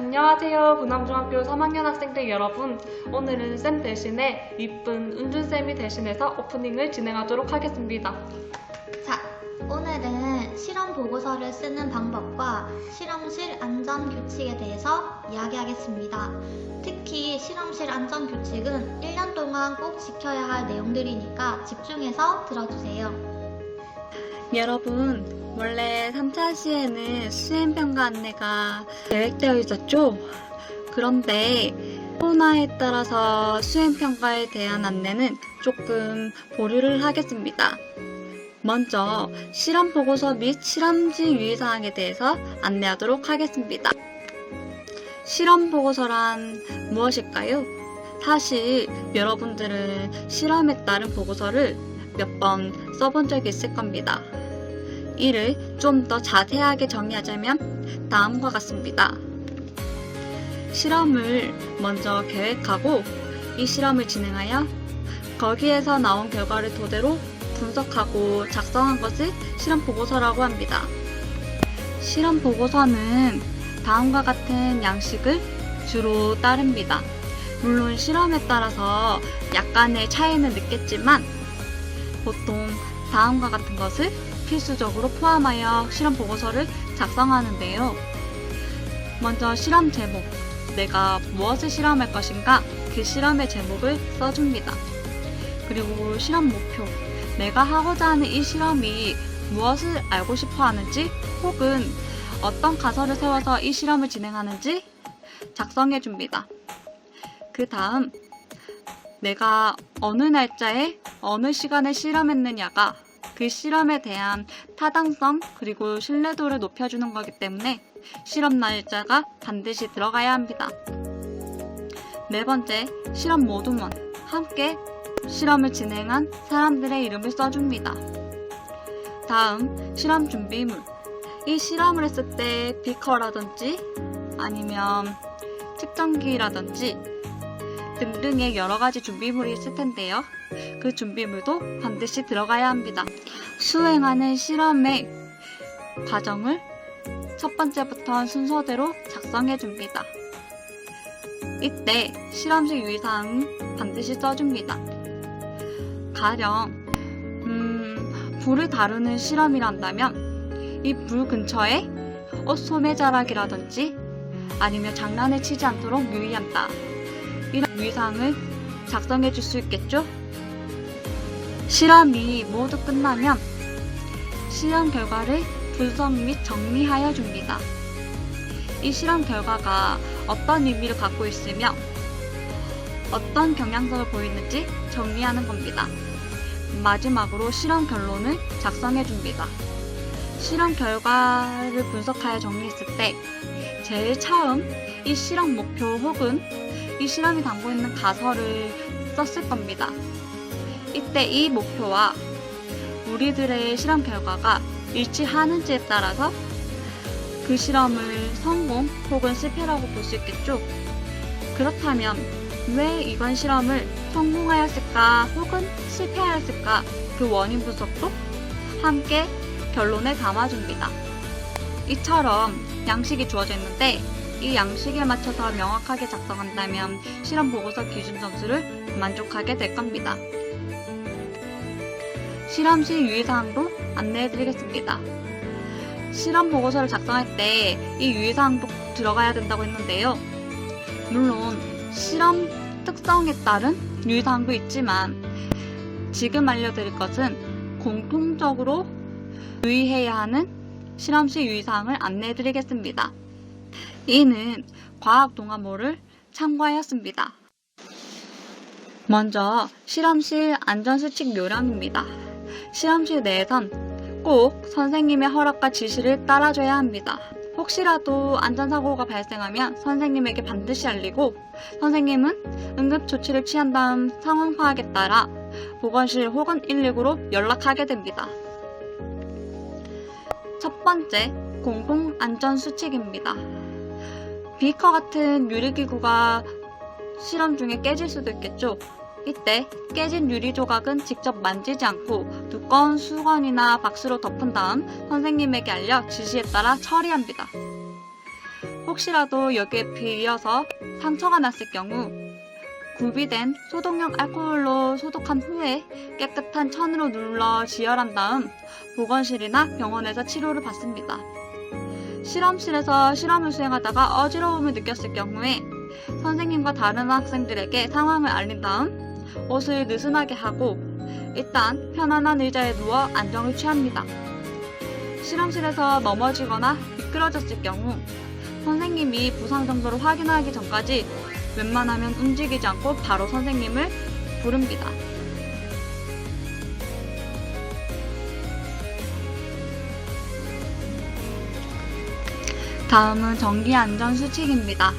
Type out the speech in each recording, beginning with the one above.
안녕하세요. 부남중학교 3학년 학생들 여러분. 오늘은 쌤 대신에 이쁜 은준쌤이 대신해서 오프닝을 진행하도록 하겠습니다. 자, 오늘은 실험 보고서를 쓰는 방법과 실험실 안전 규칙에 대해서 이야기하겠습니다. 특히 실험실 안전 규칙은 1년 동안 꼭 지켜야 할 내용들이니까 집중해서 들어주세요. 여러분, 원래 3차 시에는 수행평가 안내가 계획되어 있었죠? 그런데 코로나에 따라서 수행평가에 대한 안내는 조금 보류를 하겠습니다. 먼저 실험 보고서 및 실험지 유의사항에 대해서 안내하도록 하겠습니다. 실험 보고서란 무엇일까요? 사실 여러분들은 실험에 따른 보고서를 몇 번 써본 적이 있을 겁니다. 이를 좀 더 자세하게 정리하자면 다음과 같습니다. 실험을 먼저 계획하고 이 실험을 진행하여 거기에서 나온 결과를 토대로 분석하고 작성한 것을 실험 보고서라고 합니다. 실험 보고서는 다음과 같은 양식을 주로 따릅니다. 물론 실험에 따라서 약간의 차이는 있겠지만 보통 다음과 같은 것을 필수적으로 포함하여 실험 보고서를 작성하는데요. 먼저 실험 제목, 내가 무엇을 실험할 것인가 그 실험의 제목을 써줍니다. 그리고 실험 목표, 내가 하고자 하는 이 실험이 무엇을 알고 싶어 하는지 혹은 어떤 가설을 세워서 이 실험을 진행하는지 작성해 줍니다. 그 다음 내가 어느 날짜에 어느 시간에 실험했느냐가 그 실험에 대한 타당성 그리고 신뢰도를 높여주는 거기 때문에 실험 날짜가 반드시 들어가야 합니다. 네 번째, 실험 모둠원, 함께 실험을 진행한 사람들의 이름을 써줍니다. 다음, 실험 준비물, 이 실험을 했을 때 비커라든지 아니면 측정기라든지 등등의 여러가지 준비물이 있을 텐데요. 그 준비물도 반드시 들어가야 합니다. 수행하는 실험의 과정을 첫 번째부터 순서대로 작성해 줍니다. 이때 실험실 유의사항은 반드시 써줍니다. 가령 불을 다루는 실험이란다면 이 불 근처에 소매자락이라든지 아니면 장난을 치지 않도록 유의한다. 이런 유의사항을 작성해 줄 수 있겠죠? 실험이 모두 끝나면 실험 결과를 분석 및 정리하여 줍니다. 이 실험 결과가 어떤 의미를 갖고 있으며 어떤 경향성을 보이는지 정리하는 겁니다. 마지막으로 실험 결론을 작성해 줍니다. 실험 결과를 분석하여 정리했을 때 제일 처음 이 실험 목표 혹은 이 실험이 담고 있는 가설을 썼을 겁니다. 이때 이 목표와 우리들의 실험 결과가 일치하는지에 따라서 그 실험을 성공 혹은 실패라고 볼 수 있겠죠. 그렇다면 왜 이번 실험을 성공하였을까 혹은 실패하였을까 그 원인 분석도 함께 결론에 담아줍니다. 이처럼 양식이 주어져 있는데 이 양식에 맞춰서 명확하게 작성한다면 실험 보고서 기준 점수를 만족하게 될 겁니다. 실험실 유의사항도 안내해드리겠습니다. 실험 보고서를 작성할 때 이 유의사항도 들어가야 된다고 했는데요. 물론 실험 특성에 따른 유의사항도 있지만 지금 알려드릴 것은 공통적으로 유의해야 하는 실험실 유의사항을 안내해드리겠습니다. 이는 과학 동화모를 참고하였습니다. 먼저 실험실 안전수칙 요령입니다. 실험실 내에선 꼭 선생님의 허락과 지시를 따라줘야 합니다. 혹시라도 안전사고가 발생하면 선생님에게 반드시 알리고 선생님은 응급조치를 취한 다음 상황 파악에 따라 보건실 혹은 119로 연락하게 됩니다. 첫 번째, 공동안전수칙입니다. 비커 같은 유리기구가 실험 중에 깨질 수도 있겠죠. 이때 깨진 유리 조각은 직접 만지지 않고 두꺼운 수건이나 박스로 덮은 다음 선생님에게 알려 지시에 따라 처리합니다. 혹시라도 여기에 비어서 상처가 났을 경우 구비된 소독용 알코올로 소독한 후에 깨끗한 천으로 눌러 지혈한 다음 보건실이나 병원에서 치료를 받습니다. 실험실에서 실험을 수행하다가 어지러움을 느꼈을 경우에 선생님과 다른 학생들에게 상황을 알린 다음 옷을 느슨하게 하고 일단 편안한 의자에 누워 안정을 취합니다. 실험실에서 넘어지거나 미끄러졌을 경우 선생님이 부상 정도를 확인하기 전까지 웬만하면 움직이지 않고 바로 선생님을 부릅니다. 다음은 전기 안전 수칙입니다.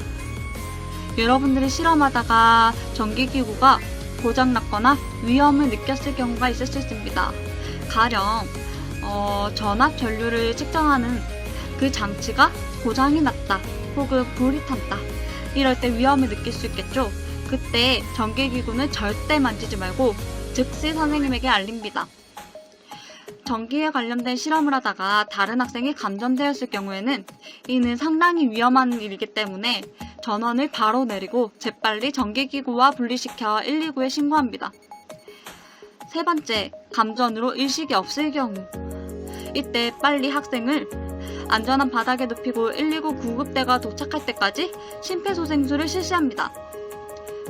여러분들이 실험하다가 전기기구가 고장났거나 위험을 느꼈을 경우가 있을 수 있습니다. 가령 전압 전류를 측정하는 그 장치가 고장이 났다 혹은 불이 탔다 이럴 때 위험을 느낄 수 있겠죠. 그때 전기기구는 절대 만지지 말고 즉시 선생님에게 알립니다. 전기에 관련된 실험을 하다가 다른 학생이 감전되었을 경우에는 이는 상당히 위험한 일이기 때문에 전원을 바로 내리고 재빨리 전기기구와 분리시켜 119에 신고합니다. 세 번째, 감전으로 의식이 없을 경우 이때 빨리 학생을 안전한 바닥에 눕히고 119 구급대가 도착할 때까지 심폐소생술을 실시합니다.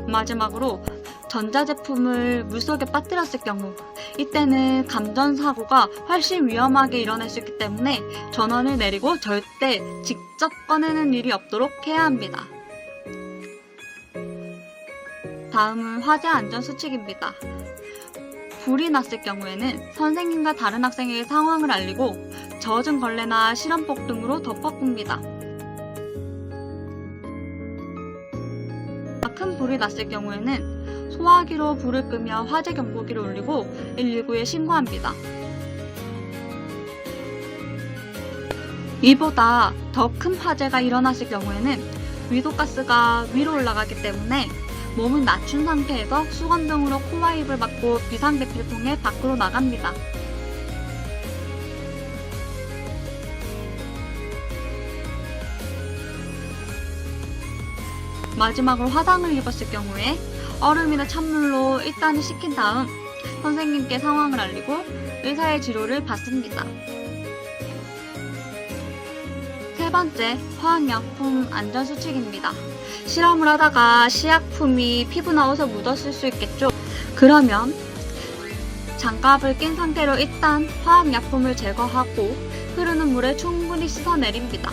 마지막으로 전자제품을 물속에 빠뜨렸을 경우 이때는 감전사고가 훨씬 위험하게 일어날 수 있기 때문에 전원을 내리고 절대 직접 꺼내는 일이 없도록 해야 합니다. 다음은 화재 안전 수칙입니다. 불이 났을 경우에는 선생님과 다른 학생에게 상황을 알리고 젖은 걸레나 실험복 등으로 덮어꿉니다. 큰 불이 났을 경우에는 소화기로 불을 끄며 화재 경보기를 울리고 119에 신고합니다. 이보다 더 큰 화재가 일어났을 경우에는 위도가스가 위로 올라가기 때문에 몸을 낮춘 상태에서 수건 등으로 코와 입을 막고 비상대피를 통해 밖으로 나갑니다. 마지막으로 화상을 입었을 경우에 얼음이나 찬물로 일단은 식힌 다음 선생님께 상황을 알리고 의사의 치료를 받습니다. 세 번째, 화학약품 안전수칙입니다. 실험을 하다가 시약품이 피부나 옷에 묻었을 수 있겠죠. 그러면 장갑을 낀 상태로 일단 화학약품을 제거하고 흐르는 물에 충분히 씻어내립니다.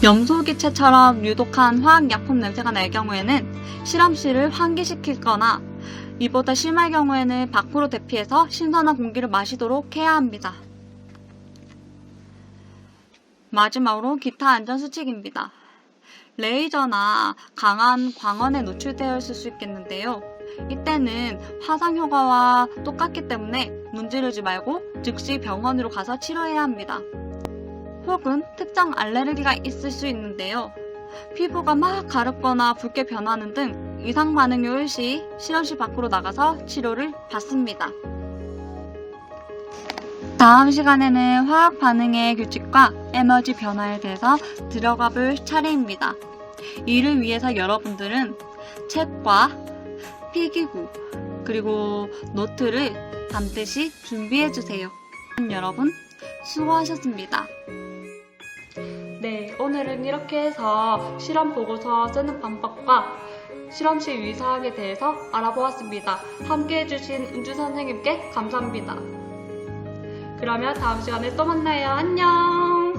염소기체처럼 유독한 화학약품 냄새가 날 경우에는 실험실을 환기시키거나 이보다 심할 경우에는 밖으로 대피해서 신선한 공기를 마시도록 해야 합니다. 마지막으로 기타 안전수칙입니다. 레이저나 강한 광원에 노출되어 있을 수 있겠는데요. 이때는 화상 효과와 똑같기 때문에 문지르지 말고 즉시 병원으로 가서 치료해야 합니다. 혹은 특정 알레르기가 있을 수 있는데요. 피부가 막 가렵거나 붉게 변하는 등 이상 반응이 올 시 실험실 밖으로 나가서 치료를 받습니다. 다음 시간에는 화학 반응의 규칙과 에너지 변화에 대해서 들어가 볼 차례입니다. 이를 위해서 여러분들은 책과 필기구 그리고 노트를 반드시 준비해주세요. 여러분 수고하셨습니다. 네, 오늘은 이렇게 해서 실험 보고서 쓰는 방법과 실험실 유의사항에 대해서 알아보았습니다. 함께 해주신 은주 선생님께 감사합니다. 그러면 다음 시간에 또 만나요. 안녕!